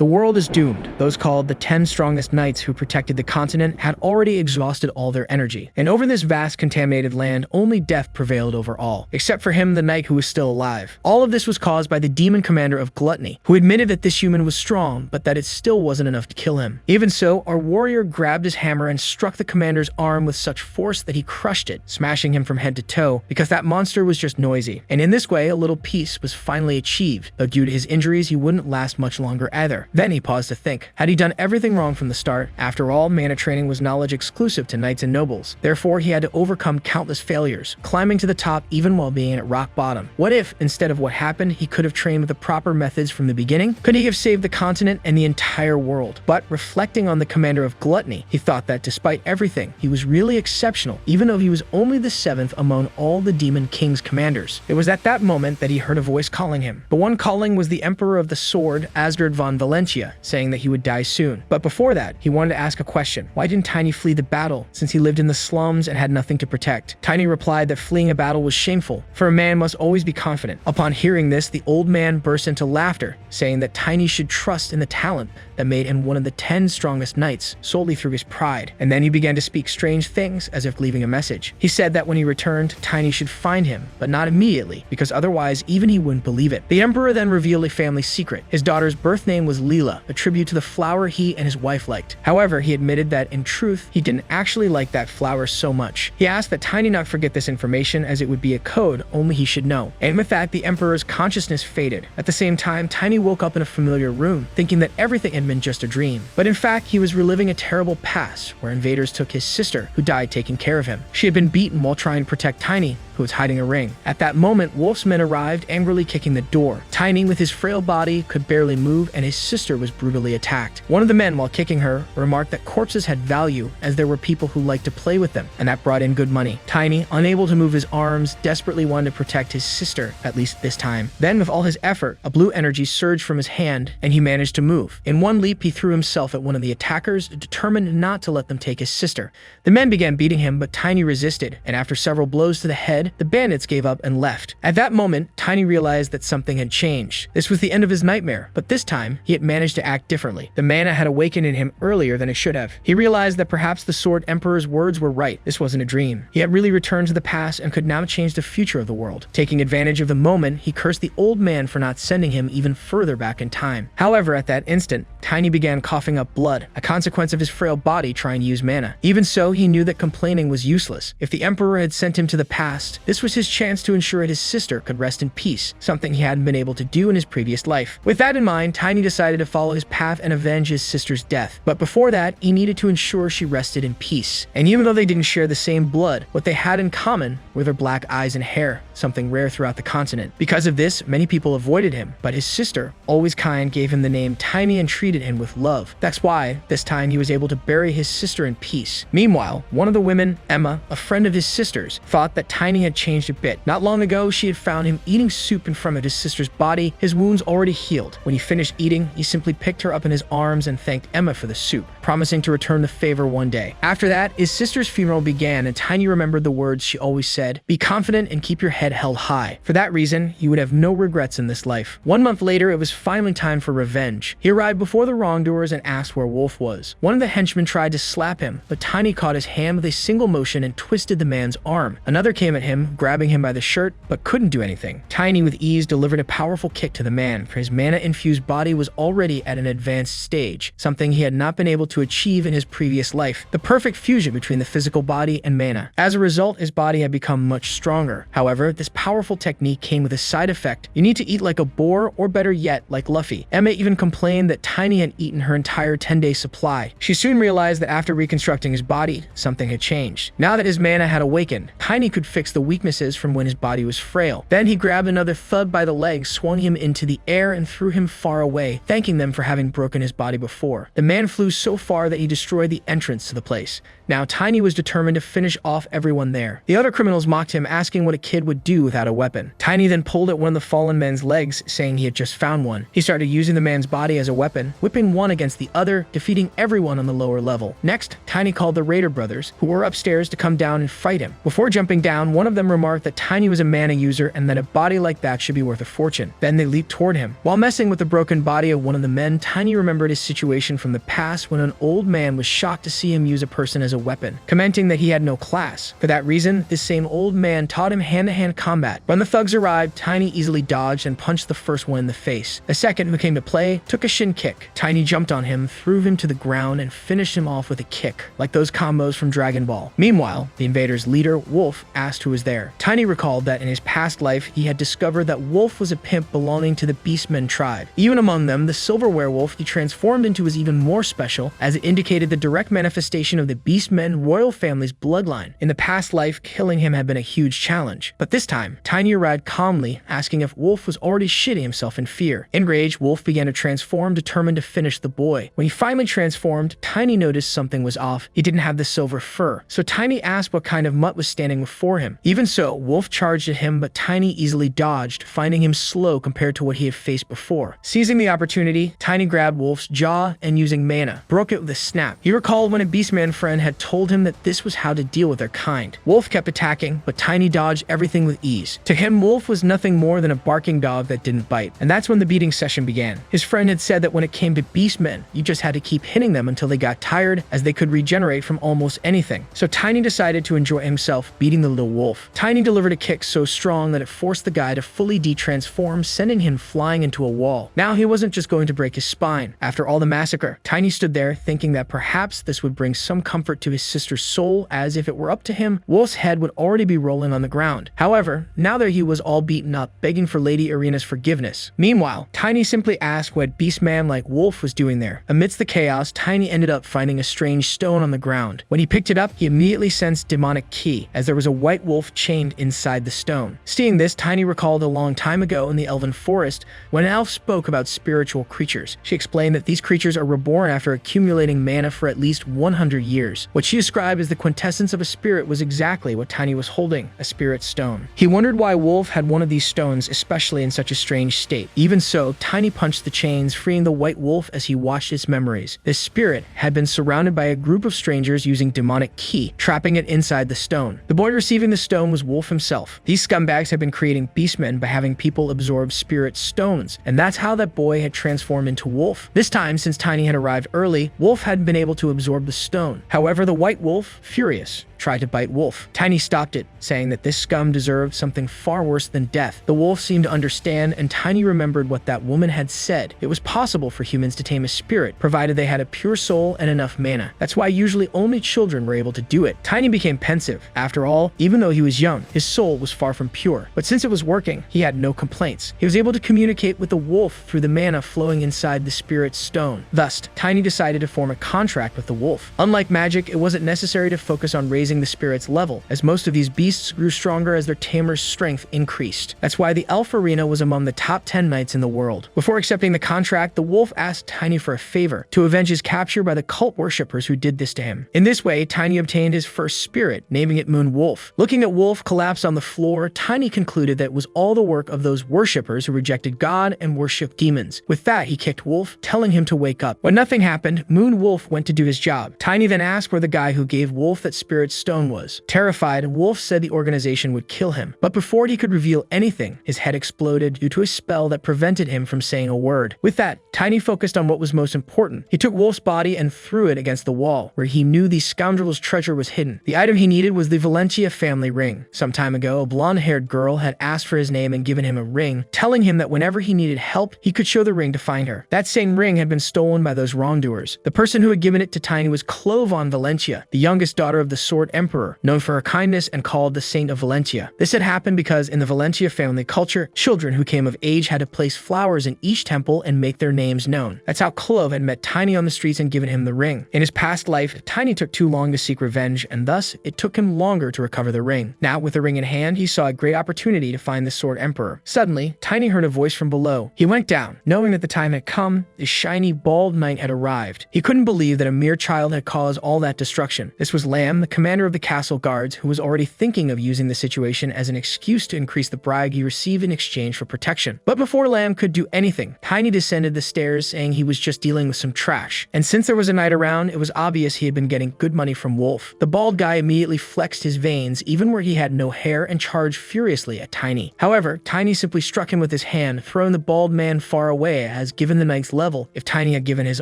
The world is doomed. Those called the 10 strongest knights who protected the continent had already exhausted all their energy. And over this vast contaminated land, only death prevailed over all, except for him, the knight who was still alive. All of this was caused by the demon commander of Gluttony, who admitted that this human was strong, but that it still wasn't enough to kill him. Even so, our warrior grabbed his hammer and struck the commander's arm with such force that he crushed it, smashing him from head to toe, because that monster was just noisy. And in this way, a little peace was finally achieved, though due to his injuries, he wouldn't last much longer either. Then he paused to think. Had he done everything wrong from the start? After all, mana training was knowledge exclusive to knights and nobles. Therefore, he had to overcome countless failures, climbing to the top even while being at rock bottom. What if, instead of what happened, he could have trained with the proper methods from the beginning? Could he have saved the continent and the entire world? But reflecting on the commander of Gluttony, he thought that despite everything, he was really exceptional, even though he was only the 7th among all the Demon King's commanders. It was at that moment that he heard a voice calling him. The one calling was the Emperor of the Sword, Asgard von Valentia, saying that he would die soon. But before that, he wanted to ask a question. Why didn't Tiny flee the battle, since he lived in the slums and had nothing to protect? Tiny replied that fleeing a battle was shameful, for a man must always be confident. Upon hearing this, the old man burst into laughter, saying that Tiny should trust in the talent that made him one of the 10 strongest knights solely through his pride. And then he began to speak strange things as if leaving a message. He said that when he returned, Tiny should find him, but not immediately, because otherwise even he wouldn't believe it. The Emperor then revealed a family secret. His daughter's birth name was Leela, a tribute to the flower he and his wife liked. However, he admitted that in truth, he didn't actually like that flower so much. He asked that Tiny not forget this information, as it would be a code only he should know. And with that, the Emperor's consciousness faded. At the same time, Tiny woke up in a familiar room, thinking that everything had been just a dream. But in fact, he was reliving a terrible past where invaders took his sister, who died taking care of him. She had been beaten while trying to protect Tiny, who was hiding a ring. At that moment, Wolf's men arrived, angrily kicking the door. Tiny, with his frail body, could barely move, and his sister was brutally attacked. One of the men, while kicking her, remarked that corpses had value, as there were people who liked to play with them, and that brought in good money. Tiny, unable to move his arms, desperately wanted to protect his sister, at least this time. Then, with all his effort, a blue energy surged from his hand, and he managed to move. In one leap, he threw himself at one of the attackers, determined not to let them take his sister. The men began beating him, but Tiny resisted, and after several blows to the head, the bandits gave up and left. At that moment, Tiny realized that something had changed. This was the end of his nightmare, but this time, he had managed to act differently. The mana had awakened in him earlier than it should have. He realized that perhaps the Sword Emperor's words were right. This wasn't a dream. He had really returned to the past and could now change the future of the world. Taking advantage of the moment, he cursed the old man for not sending him even further back in time. However, at that instant, Tiny began coughing up blood, a consequence of his frail body trying to use mana. Even so, he knew that complaining was useless. If the Emperor had sent him to the past, this was his chance to ensure that his sister could rest in peace, something he hadn't been able to do in his previous life. With that in mind, Tiny decided to follow his path and avenge his sister's death. But before that, he needed to ensure she rested in peace. And even though they didn't share the same blood, what they had in common were their black eyes and hair, something rare throughout the continent. Because of this, many people avoided him, but his sister, always kind, gave him the name Tiny and treated him with love. That's why, this time, he was able to bury his sister in peace. Meanwhile, one of the women, Emma, a friend of his sister's, thought that Tiny had changed a bit. Not long ago, she had found him eating soup in front of his sister's body, his wounds already healed. When he finished eating, he simply picked her up in his arms and thanked Emma for the soup, promising to return the favor one day. After that, his sister's funeral began, and Tiny remembered the words she always said: "Be confident and keep your head held high." For that reason, you would have no regrets in this life. 1 month later, it was finally time for revenge. He arrived before the wrongdoers and asked where Wolf was. One of the henchmen tried to slap him, but Tiny caught his hand with a single motion and twisted the man's arm. Another came at him, grabbing him by the shirt, but couldn't do anything. Tiny, with ease, delivered a powerful kick to the man, for his mana-infused body was already at an advanced stage, something he had not been able to achieve in his previous life, the perfect fusion between the physical body and mana. As a result, his body had become much stronger. However, this powerful technique came with a side effect. You need to eat like a boar, or better yet, like Luffy. Emma even complained that Tiny had eaten her entire 10-day supply. She soon realized that after reconstructing his body, something had changed. Now that his mana had awakened, Tiny could fix the weaknesses from when his body was frail. Then he grabbed another thug by the leg, swung him into the air, and threw him far away, thanking them for having broken his body before. The man flew so far that he destroyed the entrance to the place. Now Tiny was determined to finish off everyone there. The other criminals mocked him, asking what a kid would do without a weapon. Tiny then pulled at one of the fallen men's legs, saying he had just found one. He started using the man's body as a weapon, whipping one against the other, defeating everyone on the lower level. Next, Tiny called the Raider brothers, who were upstairs, to come down and fight him. Before jumping down, one of of them remarked that Tiny was a mana user and that a body like that should be worth a fortune. Then they leaped toward him. While messing with the broken body of one of the men, Tiny remembered his situation from the past when an old man was shocked to see him use a person as a weapon, commenting that he had no class. For that reason, this same old man taught him hand-to-hand combat. When the thugs arrived, Tiny easily dodged and punched the first one in the face. The second, who came to play, took a shin kick. Tiny jumped on him, threw him to the ground, and finished him off with a kick, like those combos from Dragon Ball. Meanwhile, the invaders' leader, Wolf, asked who was there. Tiny recalled that in his past life, he had discovered that Wolf was a pimp belonging to the Beastmen tribe. Even among them, the silver werewolf he transformed into was even more special, as it indicated the direct manifestation of the Beastmen royal family's bloodline. In the past life, killing him had been a huge challenge. But this time, Tiny arrived calmly, asking if Wolf was already shitting himself in fear. Enraged, Wolf began to transform, determined to finish the boy. When he finally transformed, Tiny noticed something was off. He didn't have the silver fur. So Tiny asked what kind of mutt was standing before him. Even so, Wolf charged at him, but Tiny easily dodged, finding him slow compared to what he had faced before. Seizing the opportunity, Tiny grabbed Wolf's jaw and using mana, broke it with a snap. He recalled when a Beastman friend had told him that this was how to deal with their kind. Wolf kept attacking, but Tiny dodged everything with ease. To him, Wolf was nothing more than a barking dog that didn't bite. And that's when the beating session began. His friend had said that when it came to Beastmen, you just had to keep hitting them until they got tired, as they could regenerate from almost anything. So Tiny decided to enjoy himself beating the little wolf. Tiny delivered a kick so strong that it forced the guy to fully de-transform, sending him flying into a wall. Now he wasn't just going to break his spine. After all the massacre, Tiny stood there thinking that perhaps this would bring some comfort to his sister's soul, as if it were up to him, Wolf's head would already be rolling on the ground. However, now that he was all beaten up, begging for Lady Arena's forgiveness. Meanwhile, Tiny simply asked what Beastman like Wolf was doing there. Amidst the chaos, Tiny ended up finding a strange stone on the ground. When he picked it up, he immediately sensed demonic ki, as there was a white wolf chained inside the stone. Seeing this, Tiny recalled a long time ago in the Elven Forest when an elf spoke about spiritual creatures. She explained that these creatures are reborn after accumulating mana for at least 100 years. What she described as the quintessence of a spirit was exactly what Tiny was holding, a spirit stone. He wondered why Wolf had one of these stones, especially in such a strange state. Even so, Tiny punched the chains, freeing the white wolf as he watched its memories. This spirit had been surrounded by a group of strangers using demonic ki, trapping it inside the stone. The boy receiving the stone was Wolf himself. These scumbags had been creating beastmen by having people absorb spirit stones, and that's how that boy had transformed into Wolf. This time, since Tiny had arrived early, Wolf hadn't been able to absorb the stone. However, the white wolf, furious, tried to bite Wolf. Tiny stopped it, saying that this scum deserved something far worse than death. The wolf seemed to understand, and Tiny remembered what that woman had said. It was possible for humans to tame a spirit, provided they had a pure soul and enough mana. That's why usually only children were able to do it. Tiny became pensive. After all, even though he was young, his soul was far from pure. But since it was working, he had no complaints. He was able to communicate with the wolf through the mana flowing inside the spirit stone. Thus, Tiny decided to form a contract with the wolf. Unlike magic, it wasn't necessary to focus on raising the spirit's level, as most of these beasts grew stronger as their tamer's strength increased. That's why the elf arena was among the top 10 knights in the world. Before accepting the contract, the wolf asked Tiny for a favor, to avenge his capture by the cult worshippers who did this to him. In this way, Tiny obtained his first spirit, naming it Moon Wolf. Looking at Wolf collapse on the floor, Tiny concluded that it was all the work of those worshippers who rejected God and worshipped demons. With that, he kicked Wolf, telling him to wake up. When nothing happened, Moon Wolf went to do his job. Tiny then asked where the guy who gave Wolf that spirit stone was. Terrified, Wolf said the organization would kill him. But before he could reveal anything, his head exploded due to a spell that prevented him from saying a word. With that, Tiny focused on what was most important. He took Wolf's body and threw it against the wall, where he knew these scoundrels' treasure was hidden. The item he needed was the Valencia family ring. Some time ago, a blonde-haired girl had asked for his name and given him a ring, telling him that whenever he needed help, he could show the ring to find her. That same ring had been stolen by those wrongdoers. The person who had given it to Tiny was Clovan Valencia, the youngest daughter of the Sword Emperor, known for her kindness and called the Saint of Valencia. This had happened because in the Valencia family culture, children who came of age had to place flowers in each temple and make their names known. That's how Clove had met Tiny on the streets and given him the ring. In his past life, Tiny took too long to seek revenge, and thus it took him longer to recover the ring. Now, with the ring in hand, he saw a great opportunity to find the Sword Emperor. Suddenly, Tiny heard a voice from below. He went down, knowing that the time had come. The shiny, bald knight had arrived. He couldn't believe that a mere child had caused all that destruction. This was Lamb, the commander of the castle guards, who was already thinking of using the situation as an excuse to increase the bribe he received in exchange for protection. But before Lamb could do anything, Tiny descended the stairs, saying he was just dealing with some trash. And since there was a knight around, it was obvious he had been getting good money from Wolf. The bald guy immediately flexed his veins, even where where he had no hair and charged furiously at Tiny. However, Tiny simply struck him with his hand, throwing the bald man far away, as given the knight's level, if Tiny had given his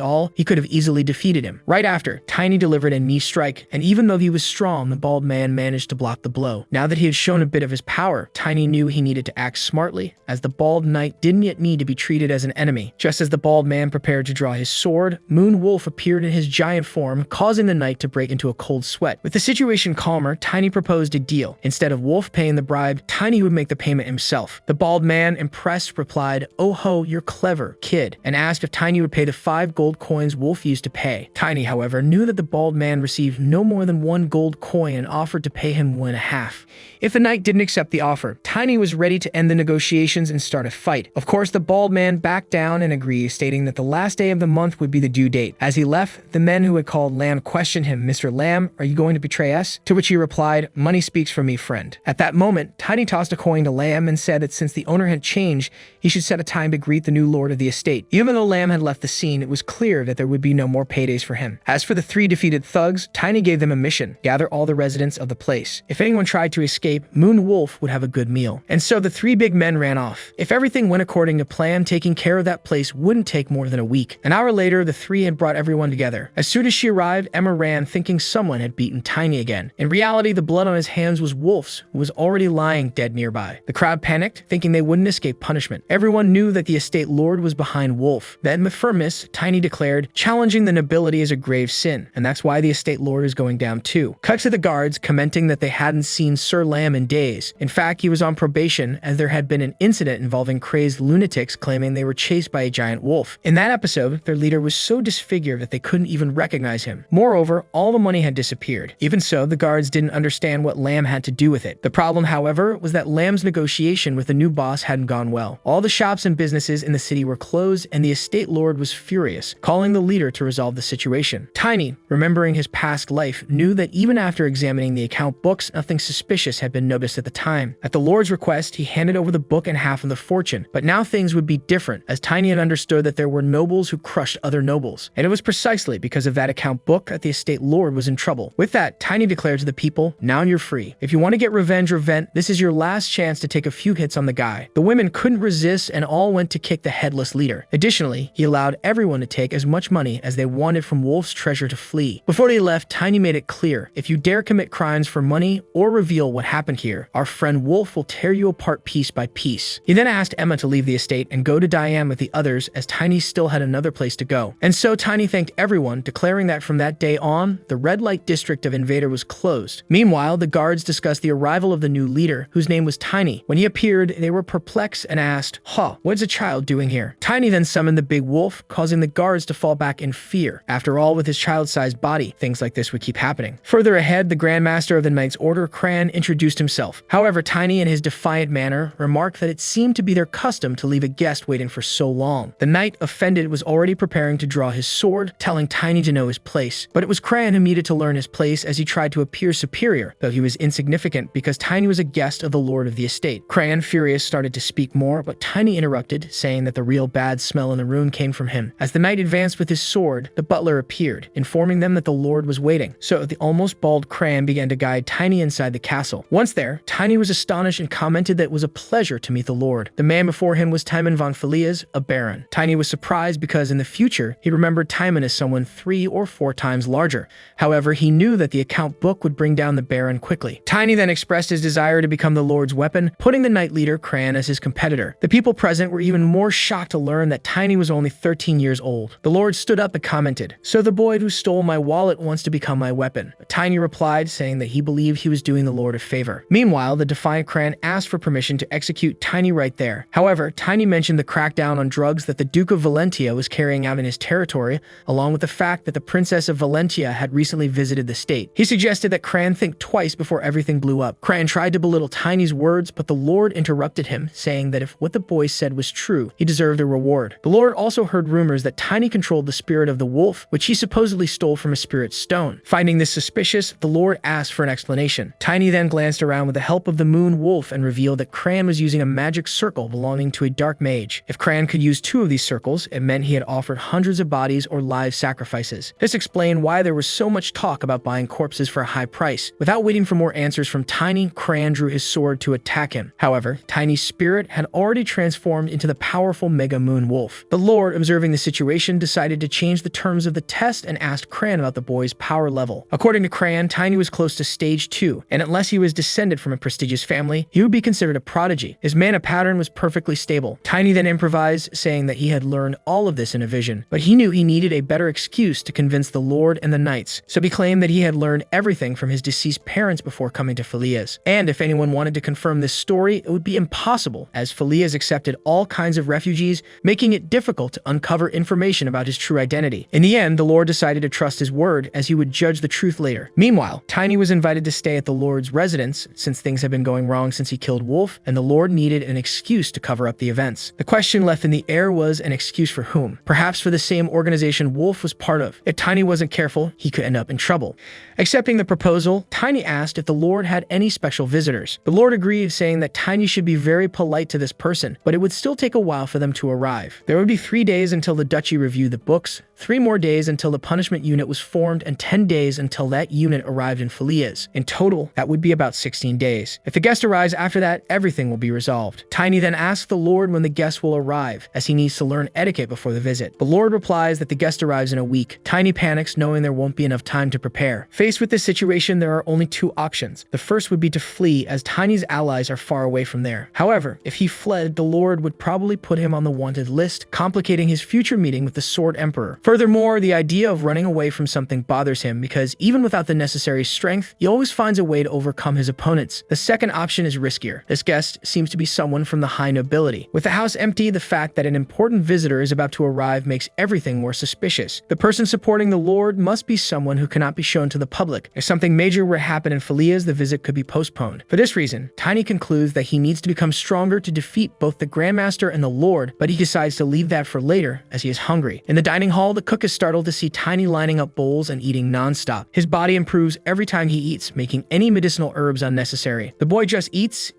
all, he could have easily defeated him. Right after, Tiny delivered a knee strike, and even though he was strong, the bald man managed to block the blow. Now that he had shown a bit of his power, Tiny knew he needed to act smartly, as the bald knight didn't yet need to be treated as an enemy. Just as the bald man prepared to draw his sword, Moon Wolf appeared in his giant form, causing the knight to break into a cold sweat. With the situation calmer, Tiny proposed a deal. Instead of Wolf paying the bribe, Tiny would make the payment himself. The bald man, impressed, replied, "Oh ho, you're clever, kid," and asked if Tiny would pay the 5 gold coins Wolf used to pay. Tiny, however, knew that the bald man received no more than 1 gold coin and offered to pay him 1.5. If the knight didn't accept the offer, Tiny was ready to end the negotiations and start a fight. Of course, the bald man backed down and agreed, stating that the last day of the month would be the due date. As he left, the men who had called Lamb questioned him, "Mr. Lamb, are you going to betray us?" To which he replied, "Money speaks for me, friend." At that moment, Tiny tossed a coin to Lamb and said that since the owner had changed, he should set a time to greet the new lord of the estate. Even though Lamb had left the scene, it was clear that there would be no more paydays for him. As for the 3 defeated thugs, Tiny gave them a mission: gather all the residents of the place. If anyone tried to escape, Moon Wolf would have a good meal. And so the 3 big men ran off. If everything went according to plan, taking care of that place wouldn't take more than a week. An hour later, the 3 had brought everyone together. As soon as she arrived, Emma ran, thinking someone had beaten Tiny again. In reality, the blood on his hands was Wolf's, who was already lying dead nearby. The crowd panicked, thinking they wouldn't escape punishment. Everyone knew that the estate lord was behind Wolf. Then, with firmness, Tiny declared, "Challenging the nobility is a grave sin, and that's why the estate lord is going down too." Cut to the guards, commenting that they hadn't seen Sir Lamb in days. In fact, he was on probation, as there had been an incident involving crazed lunatics claiming they were chased by a giant wolf. In that episode, their leader was so disfigured that they couldn't even recognize him. Moreover, all the money had disappeared. Even so, the guards didn't understand what Lamb had to do with it. The problem, however, was that Lamb's negotiation with the new boss hadn't gone well. All the shops and businesses in the city were closed, and the estate lord was furious, calling the leader to resolve the situation. Tiny, remembering his past life, knew that even after examining the account books, nothing suspicious had been noticed at the time. At the lord's request, he handed over the book and half of the fortune. But now things would be different, as Tiny had understood that there were nobles who crushed other nobles. And it was precisely because of that account book that the estate lord was in trouble. With that, Tiny declared to the people, "Now you're free. If you want to get revenge or vent, this is your last chance to take a few hits on the guy." The women couldn't resist and all went to kick the headless leader. Additionally, he allowed everyone to take as much money as they wanted from Wolf's treasure to flee. Before they left, Tiny made it clear, "If you dare commit crimes for money or reveal what happened here, our friend Wolf will tear you apart piece by piece." He then asked Emma to leave the estate and go to Diane with the others, as Tiny still had another place to go. And so Tiny thanked everyone, declaring that from that day on, the red light district of Invader was closed. Meanwhile, the guards discussed the arrival of the new leader, whose name was Tiny. When he appeared, they were perplexed and asked, "What's a child doing here?" Tiny then summoned the big wolf, causing the guards to fall back in fear. After all, with his child-sized body, things like this would keep happening. Further ahead, the Grandmaster of the Knight's Order, Cran, introduced himself. However, Tiny, in his defiant manner, remarked that it seemed to be their custom to leave a guest waiting for so long. The knight, offended, was already preparing to draw his sword, telling Tiny to know his place. But it was Cran who needed to learn his place, as he tried to appear superior, though he was insignificant because Tiny was a guest of the lord of the estate. Cran, furious, started to speak more, but Tiny interrupted, saying that the real bad smell in the room came from him. As the knight advanced with his sword, the butler appeared, informing them that the lord was waiting. So the almost bald Cran began to guide Tiny inside the castle. Once there, Tiny was astonished and commented that it was a pleasure to meet the lord. The man before him was Timon von Filias, a baron. Tiny was surprised because in the future, he remembered Timon as someone 3 or 4 times larger. However, he knew that the account book would bring down the baron quickly. Tiny then expressed his desire to become the lord's weapon, putting the knight leader Cran as his competitor. The people present were even more shocked to learn that Tiny was only 13 years old. The lord stood up and commented, "So the boy who stole my wallet wants to become my weapon." Tiny replied, saying that he believed he was doing the lord a favor. Meanwhile, the defiant Cran asked for permission to execute Tiny right there. However, Tiny mentioned the crackdown on drugs that the Duke of Valentia was carrying out in his territory, along with the fact that the Princess of Valentia had recently visited the state. He suggested that Cran think twice before everything blew up. Cran tried to belittle Tiny's words, but the lord interrupted him, saying that if what the boy said was true, he deserved a reward. The lord also heard rumors that Tiny controlled the spirit of the wolf, which he supposedly stole from a spirit stone. Finding this suspicious, the lord asked for an explanation. Tiny then glanced around with the help of the moon wolf and revealed that Cran was using a magic circle belonging to a dark mage. If Cran could use 2 of these circles, it meant he had offered hundreds of bodies or live sacrifices. This explained why there was so much talk about buying corpses for a high price. Without waiting for more answers, answers from Tiny, Cran drew his sword to attack him. However, Tiny's spirit had already transformed into the powerful Mega Moon Wolf. The Lord, observing the situation, decided to change the terms of the test and asked Cran about the boy's power level. According to Cran, Tiny was close to stage 2, and unless he was descended from a prestigious family, he would be considered a prodigy. His mana pattern was perfectly stable. Tiny then improvised, saying that he had learned all of this in a vision, but he knew he needed a better excuse to convince the Lord and the Knights, so he claimed that he had learned everything from his deceased parents before coming to Felia's. And if anyone wanted to confirm this story, it would be impossible, as Felia's accepted all kinds of refugees, making it difficult to uncover information about his true identity. In the end, the Lord decided to trust his word, as he would judge the truth later. Meanwhile, Tiny was invited to stay at the Lord's residence, since things had been going wrong since he killed Wolf, and the Lord needed an excuse to cover up the events. The question left in the air was, an excuse for whom? Perhaps for the same organization Wolf was part of. If Tiny wasn't careful, he could end up in trouble. Accepting the proposal, Tiny asked if the Lord had any special visitors. The Lord agreed, saying that Tiny should be very polite to this person, but it would still take a while for them to arrive. There would be 3 days until the duchy reviewed the books, 3 more days until the punishment unit was formed, and 10 days until that unit arrived in Felia's. In total, that would be about 16 days. If the guest arrives after that, everything will be resolved. Tiny then asks the Lord when the guest will arrive, as he needs to learn etiquette before the visit. The Lord replies that the guest arrives in a week. Tiny panics, knowing there won't be enough time to prepare. Faced with this situation, there are only 2 options. The first would be to flee, as Tiny's allies are far away from there. However, if he fled, the Lord would probably put him on the wanted list, complicating his future meeting with the Sword Emperor. Furthermore, the idea of running away from something bothers him, because even without the necessary strength, he always finds a way to overcome his opponents. The second option is riskier. This guest seems to be someone from the high nobility. With the house empty, the fact that an important visitor is about to arrive makes everything more suspicious. The person supporting the Lord must be someone who cannot be shown to the public. If something major were to happen in Felia's, the visit could be postponed. For this reason, Tiny concludes that he needs to become stronger to defeat both the Grandmaster and the Lord, but he decides to leave that for later, as he is hungry. In the dining hall, the cook is startled to see Tiny lining up bowls and eating non-stop. His body improves every time he eats, making any medicinal herbs unnecessary. The boy just eats,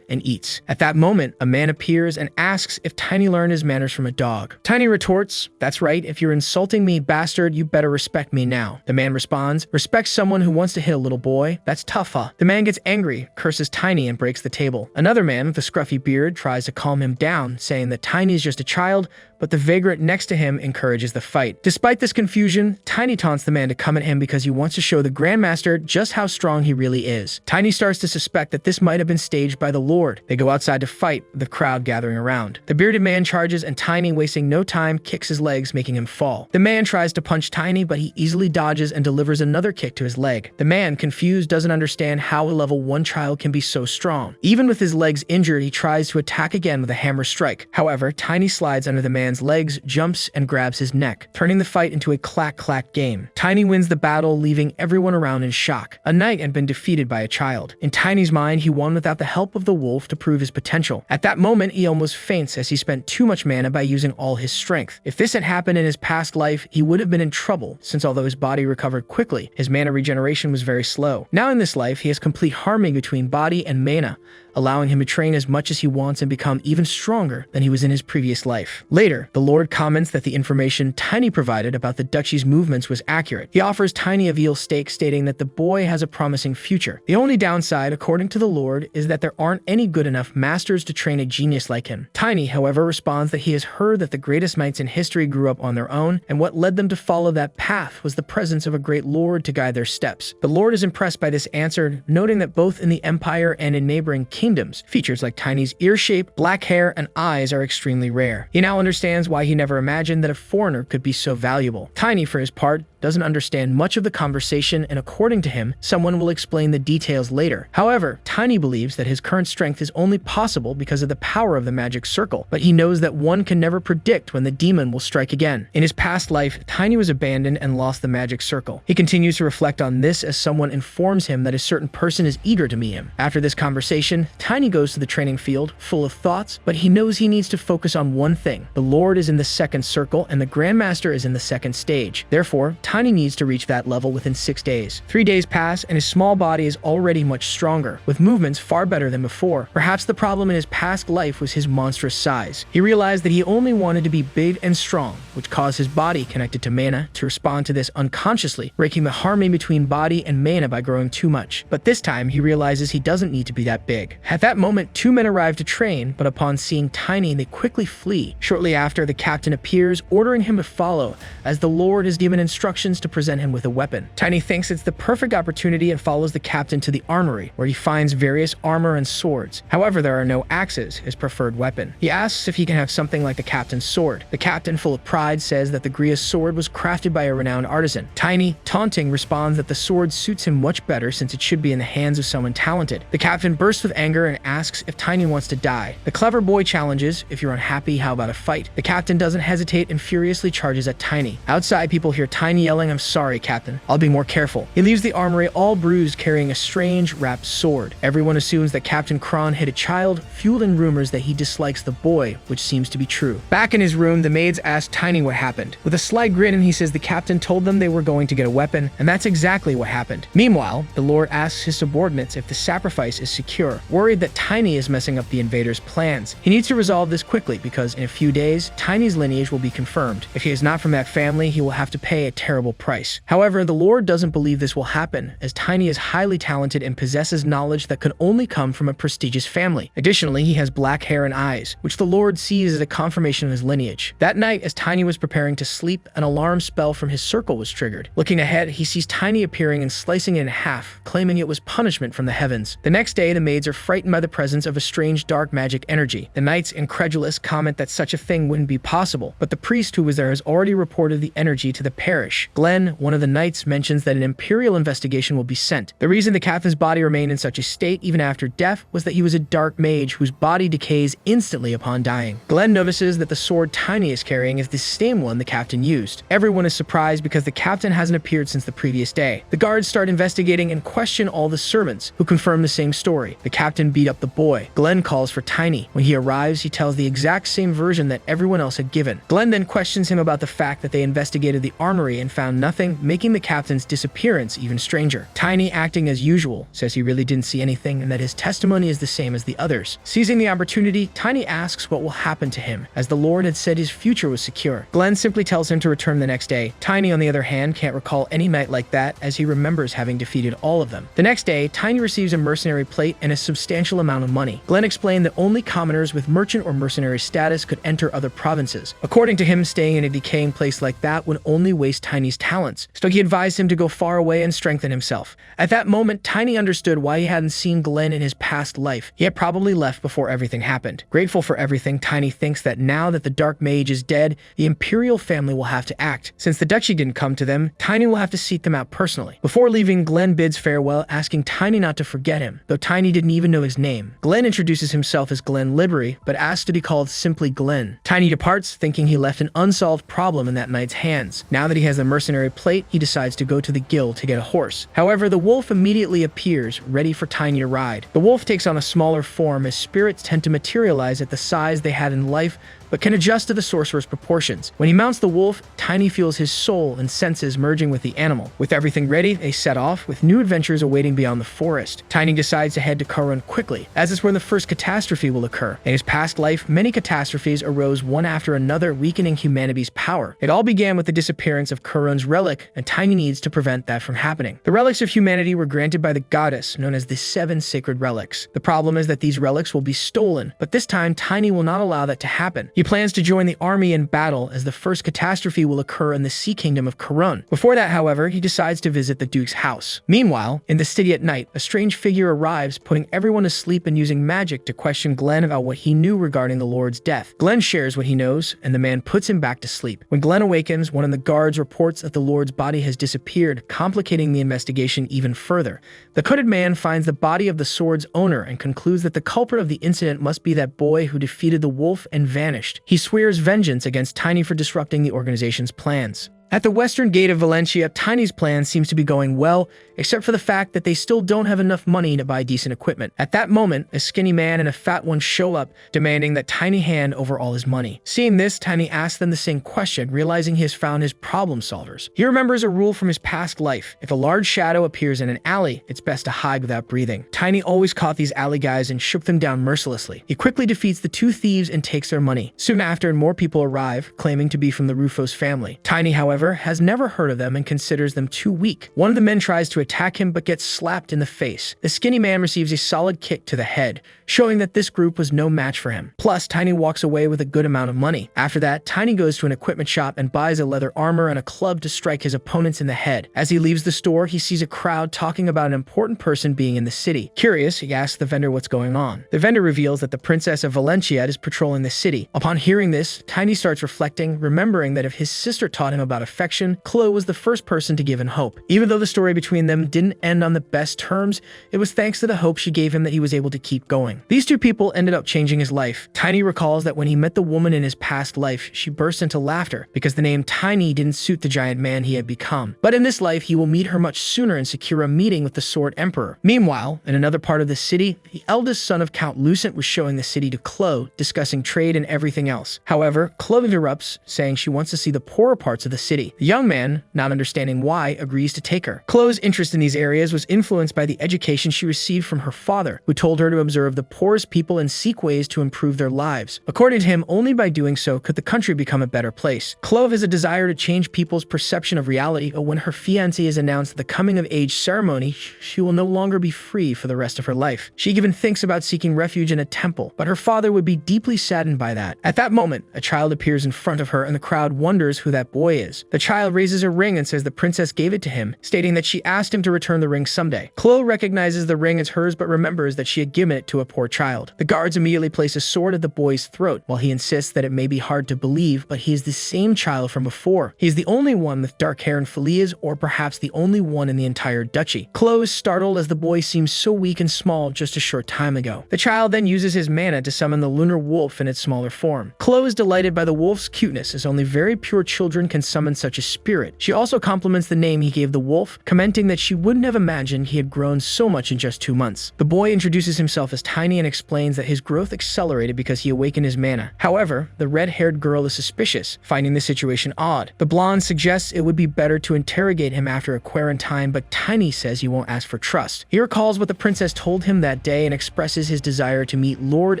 and eats. At that moment, a man appears and asks if Tiny learned his manners from a dog. Tiny retorts, "That's right, if you're insulting me, bastard, you better respect me now." The man responds, "Respect someone who wants to hit a little boy? That's tough, huh?" The man gets angry, curses Tiny, and breaks the table. Another man with a scruffy beard tries to calm him down, saying that Tiny is just a child, but the vagrant next to him encourages the fight. Despite this confusion, Tiny taunts the man to come at him because he wants to show the Grandmaster just how strong he really is. Tiny starts to suspect that this might have been staged by the Lord. They go outside to fight, with the crowd gathering around. The bearded man charges, and Tiny, wasting no time, kicks his legs, making him fall. The man tries to punch Tiny, but he easily dodges and delivers another kick to his leg. The man, confused, doesn't understand how a level 1 child can be so strong. Even with his legs injured, he tries to attack again with a hammer strike. However, Tiny slides under the man's legs, jumps, and grabs his neck, turning the fight into a clack-clack game. Tiny wins the battle, leaving everyone around in shock. A knight had been defeated by a child. In Tiny's mind, he won without the help of the wolf to prove his potential. At that moment, he almost faints as he spent too much mana by using all his strength. If this had happened in his past life, he would have been in trouble, since although his body recovered quickly, his mana regeneration was very slow. Now in this life, he has complete harmony between body and mana, allowing him to train as much as he wants and become even stronger than he was in his previous life. Later, the Lord comments that the information Tiny provided about the duchy's movements was accurate. He offers Tiny a veal steak, stating that the boy has a promising future. The only downside, according to the Lord, is that there aren't any good enough masters to train a genius like him. Tiny, however, responds that he has heard that the greatest knights in history grew up on their own, and what led them to follow that path was the presence of a great Lord to guide their steps. The Lord is impressed by this answer, noting that both in the Empire and in neighboring kingdoms, features like Tiny's ear shape, black hair, and eyes are extremely rare. He now understands why he never imagined that a foreigner could be so valuable. Tiny, for his part, doesn't understand much of the conversation, and according to him, someone will explain the details later. However, Tiny believes that his current strength is only possible because of the power of the magic circle, but he knows that one can never predict when the demon will strike again. In his past life, Tiny was abandoned and lost the magic circle. He continues to reflect on this as someone informs him that a certain person is eager to meet him. After this conversation, Tiny goes to the training field, full of thoughts, but he knows he needs to focus on one thing. The Lord is in the second circle, and the Grandmaster is in the second stage. Therefore, Tiny needs to reach that level within 6 days. 3 days pass, and his small body is already much stronger, with movements far better than before. Perhaps the problem in his past life was his monstrous size. He realized that he only wanted to be big and strong, which caused his body connected to mana to respond to this unconsciously, breaking the harmony between body and mana by growing too much. But this time, he realizes he doesn't need to be that big. At that moment, 2 men arrive to train, but upon seeing Tiny, they quickly flee. Shortly after, the captain appears, ordering him to follow, as the Lord has given instructions to present him with a weapon. Tiny thinks it's the perfect opportunity and follows the captain to the armory, where he finds various armor and swords. However, there are no axes, his preferred weapon. He asks if he can have something like the captain's sword. The captain, full of pride, says that the Gria's sword was crafted by a renowned artisan. Tiny, taunting, responds that the sword suits him much better since it should be in the hands of someone talented. The captain bursts with anger and asks if Tiny wants to die. The clever boy challenges, if you're unhappy, how about a fight? The captain doesn't hesitate and furiously charges at Tiny. Outside, people hear Tiny yelling, "I'm sorry, Captain. I'll be more careful." He leaves the armory all bruised, carrying a strange, wrapped sword. Everyone assumes that Captain Kron hit a child, fueling rumors that he dislikes the boy, which seems to be true. Back in his room, the maids ask Tiny what happened. With a slight grin, he says the captain told them they were going to get a weapon, and that's exactly what happened. Meanwhile, the Lord asks his subordinates if the sacrifice is secure, worried that Tiny is messing up the invaders' plans. He needs to resolve this quickly because in a few days, Tiny's lineage will be confirmed. If he is not from that family, he will have to pay a terrible price. However, the Lord doesn't believe this will happen, as Tiny is highly talented and possesses knowledge that could only come from a prestigious family. Additionally, he has black hair and eyes, which the Lord sees as a confirmation of his lineage. That night, as Tiny was preparing to sleep, an alarm spell from his circle was triggered. Looking ahead, he sees Tiny appearing and slicing it in half, claiming it was punishment from the heavens. The next day, the maids are frightened by the presence of a strange dark magic energy. The knights, incredulous, comment that such a thing wouldn't be possible, but the priest who was there has already reported the energy to the parish. Glenn, one of the knights, mentions that an imperial investigation will be sent. The reason the captain's body remained in such a state even after death was that he was a dark mage whose body decays instantly upon dying. Glenn notices that the sword Tiny is carrying is the same one the captain used. Everyone is surprised because the captain hasn't appeared since the previous day. The guards start investigating and question all the servants, who confirm the same story. The captain beat up the boy. Glenn calls for Tiny. When he arrives, he tells the exact same version that everyone else had given. Glenn then questions him about the fact that they investigated the armory and found nothing, making the captain's disappearance even stranger. Tiny, acting as usual, says he really didn't see anything and that his testimony is the same as the others. Seizing the opportunity, Tiny asks what will happen to him, as the Lord had said his future was secure. Glenn simply tells him to return the next day. Tiny, on the other hand, can't recall any night like that, as he remembers having defeated all of them. The next day, Tiny receives a mercenary plate and a substantial amount of money. Glenn explained that only commoners with merchant or mercenary status could enter other provinces. According to him, staying in a decaying place like that would only waste Tiny's talents, so he advised him to go far away and strengthen himself. At that moment, Tiny understood why he hadn't seen Glenn in his past life. He had probably left before everything happened. Grateful for everything, Tiny thinks that now that the Dark Mage is dead, the Imperial family will have to act. Since the duchy didn't come to them, Tiny will have to seek them out personally. Before leaving, Glenn bids farewell, asking Tiny not to forget him, though Tiny didn't even know his name. Glenn introduces himself as Glenn Libery, but asks to be called simply Glenn. Tiny departs, thinking he left an unsolved problem in that knight's hands. Now that he has the mercenary plate, he decides to go to the guild to get a horse. However, the wolf immediately appears, ready for Tiny to ride. The wolf takes on a smaller form, as spirits tend to materialize at the size they had in life, but can adjust to the sorcerer's proportions. When he mounts the wolf, Tiny feels his soul and senses merging with the animal. With everything ready, they set off, with new adventures awaiting beyond the forest. Tiny decides to head to Karun quickly, as is where the first catastrophe will occur. In his past life, many catastrophes arose one after another, weakening humanity's power. It all began with the disappearance of Karun's relic, and Tiny needs to prevent that from happening. The relics of humanity were granted by the goddess, known as the 7 Sacred Relics. The problem is that these relics will be stolen, but this time Tiny will not allow that to happen. He plans to join the army in battle, as the first catastrophe will occur in the Sea Kingdom of Karun. Before that, however, he decides to visit the Duke's house. Meanwhile, in the city at night, a strange figure arrives, putting everyone to sleep and using magic to question Glenn about what he knew regarding the Lord's death. Glenn shares what he knows, and the man puts him back to sleep. When Glenn awakens, one of the guards reports that the Lord's body has disappeared, complicating the investigation even further. The hooded man finds the body of the sword's owner and concludes that the culprit of the incident must be that boy who defeated the wolf and vanished. He swears vengeance against Tiny for disrupting the organization's plans. At the western gate of Valencia, Tiny's plan seems to be going well, except for the fact that they still don't have enough money to buy decent equipment. At that moment, a skinny man and a fat one show up, demanding that Tiny hand over all his money. Seeing this, Tiny asks them the same question, realizing he has found his problem solvers. He remembers a rule from his past life. If a large shadow appears in an alley, it's best to hide without breathing. Tiny always caught these alley guys and shook them down mercilessly. He quickly defeats the two thieves and takes their money. Soon after, more people arrive, claiming to be from the Rufus family. Tiny, however, has never heard of them and considers them too weak. One of the men tries to attack him but gets slapped in the face. The skinny man receives a solid kick to the head, showing that this group was no match for him. Plus, Tiny walks away with a good amount of money. After that, Tiny goes to an equipment shop and buys a leather armor and a club to strike his opponents in the head. As he leaves the store, he sees a crowd talking about an important person being in the city. Curious, he asks the vendor what's going on. The vendor reveals that the Princess of Valencia is patrolling the city. Upon hearing this, Tiny starts reflecting, remembering that if his sister taught him about affection, Chloe was the first person to give him hope. Even though the story between them didn't end on the best terms, it was thanks to the hope she gave him that he was able to keep going. These two people ended up changing his life. Tiny recalls that when he met the woman in his past life, she burst into laughter because the name Tiny didn't suit the giant man he had become. But in this life, he will meet her much sooner and secure a meeting with the Sword Emperor. Meanwhile, in another part of the city, the eldest son of Count Lucent was showing the city to Chloe, discussing trade and everything else. However, Chloe interrupts, saying she wants to see the poorer parts of the city. The young man, not understanding why, agrees to take her. Chloe's interest in these areas was influenced by the education she received from her father, who told her to observe the poorest people and seek ways to improve their lives. According to him, only by doing so could the country become a better place. Chloe has a desire to change people's perception of reality, but when her fiancé is announced at the coming-of-age ceremony, she will no longer be free for the rest of her life. She even thinks about seeking refuge in a temple, but her father would be deeply saddened by that. At that moment, a child appears in front of her and the crowd wonders who that boy is. The child raises a ring and says the princess gave it to him, stating that she asked him to return the ring someday. Chloe recognizes the ring as hers but remembers that she had given it to a poor child. The guards immediately place a sword at the boy's throat, while he insists that it may be hard to believe, but he is the same child from before. He is the only one with dark hair and filias, or perhaps the only one in the entire duchy. Chloe is startled as the boy seems so weak and small just a short time ago. The child then uses his mana to summon the lunar wolf in its smaller form. Chloe is delighted by the wolf's cuteness, as only very pure children can summon such a spirit. She also compliments the name he gave the wolf, commenting that she wouldn't have imagined he had grown so much in just 2 months. The boy introduces himself as Tiny and explains that his growth accelerated because he awakened his mana. However, the red-haired girl is suspicious, finding the situation odd. The blonde suggests it would be better to interrogate him after a quarantine, but Tiny says he won't ask for trust. He recalls what the princess told him that day and expresses his desire to meet Lord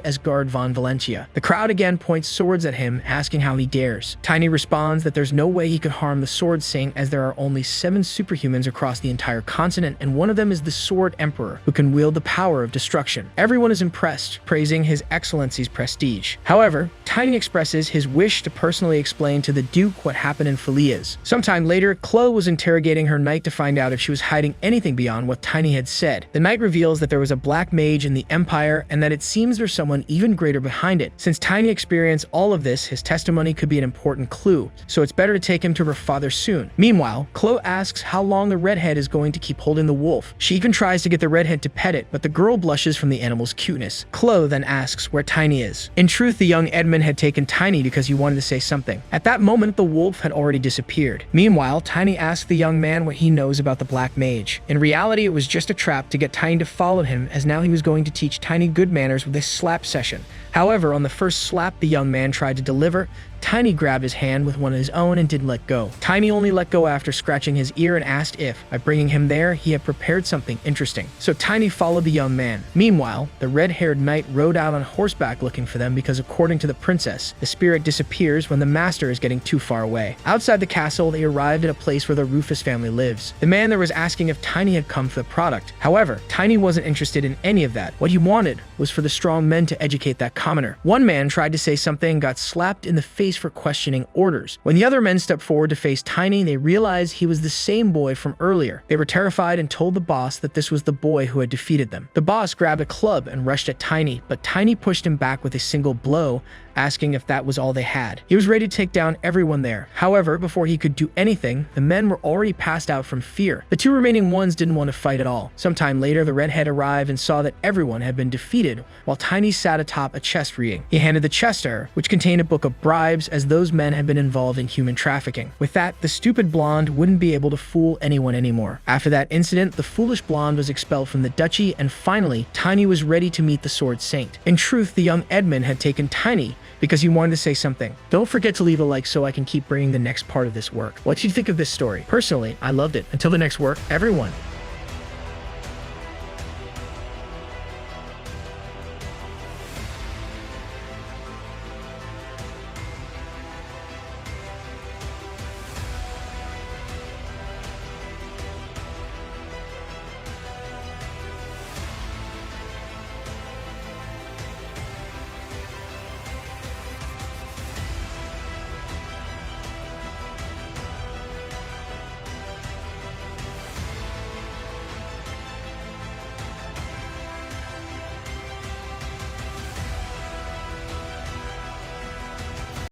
Asgard von Valencia. The crowd again points swords at him, asking how he dares. Tiny responds that there's no way he could harm the sword saint, as there are only 7 superhumans across the entire continent, and one of them is the Sword Emperor, who can wield the power of destruction. Everyone is impressed, praising His Excellency's prestige. However, Tiny expresses his wish to personally explain to the Duke what happened in Filias. Sometime later, Chloe was interrogating her knight to find out if she was hiding anything beyond what Tiny had said. The knight reveals that there was a black mage in the Empire and that it seems there's someone even greater behind it. Since Tiny experienced all of this, his testimony could be an important clue, so it's better to take him to her father soon. Meanwhile, Chloe asks how long the redhead is going to keep holding the wolf. She even tries to get the redhead to pet it, but the girl blushes from the animal's cuteness. Chloe then asks where Tiny is. In truth, the young Edmund had taken Tiny because he wanted to say something. At that moment, the wolf had already disappeared. Meanwhile, Tiny asks the young man what he knows about the black mage. In reality, it was just a trap to get Tiny to follow him, as now he was going to teach Tiny good manners with a slap session. However, on the first slap the young man tried to deliver, Tiny grabbed his hand with one of his own and didn't let go. Tiny only let go after scratching his ear and asked if, by bringing him there, he had prepared something interesting. So Tiny followed the young man. Meanwhile, the red-haired knight rode out on horseback looking for them because, according to the princess, the spirit disappears when the master is getting too far away. Outside the castle, they arrived at a place where the Rufus family lives. The man there was asking if Tiny had come for the product. However, Tiny wasn't interested in any of that. What he wanted was for the strong men to educate that commoner. One man tried to say something and got slapped in the face for questioning orders. When the other men stepped forward to face Tiny, they realized he was the same boy from earlier. They were terrified and told the boss that this was the boy who had defeated them. The boss grabbed a club and rushed at Tiny, but Tiny pushed him back with a single blow, asking if that was all they had. He was ready to take down everyone there. However, before he could do anything, the men were already passed out from fear. The 2 remaining ones didn't want to fight at all. Sometime later, the redhead arrived and saw that everyone had been defeated while Tiny sat atop a chest reading. He handed the chest to her, which contained a book of bribes, as those men had been involved in human trafficking. With that, the stupid blonde wouldn't be able to fool anyone anymore. After that incident, the foolish blonde was expelled from the duchy, and finally, Tiny was ready to meet the Sword Saint. In truth, the young Edmund had taken Tiny because he wanted to say something. Don't forget to leave a like so I can keep bringing the next part of this work. What do you think of this story? Personally, I loved it. Until the next work, everyone.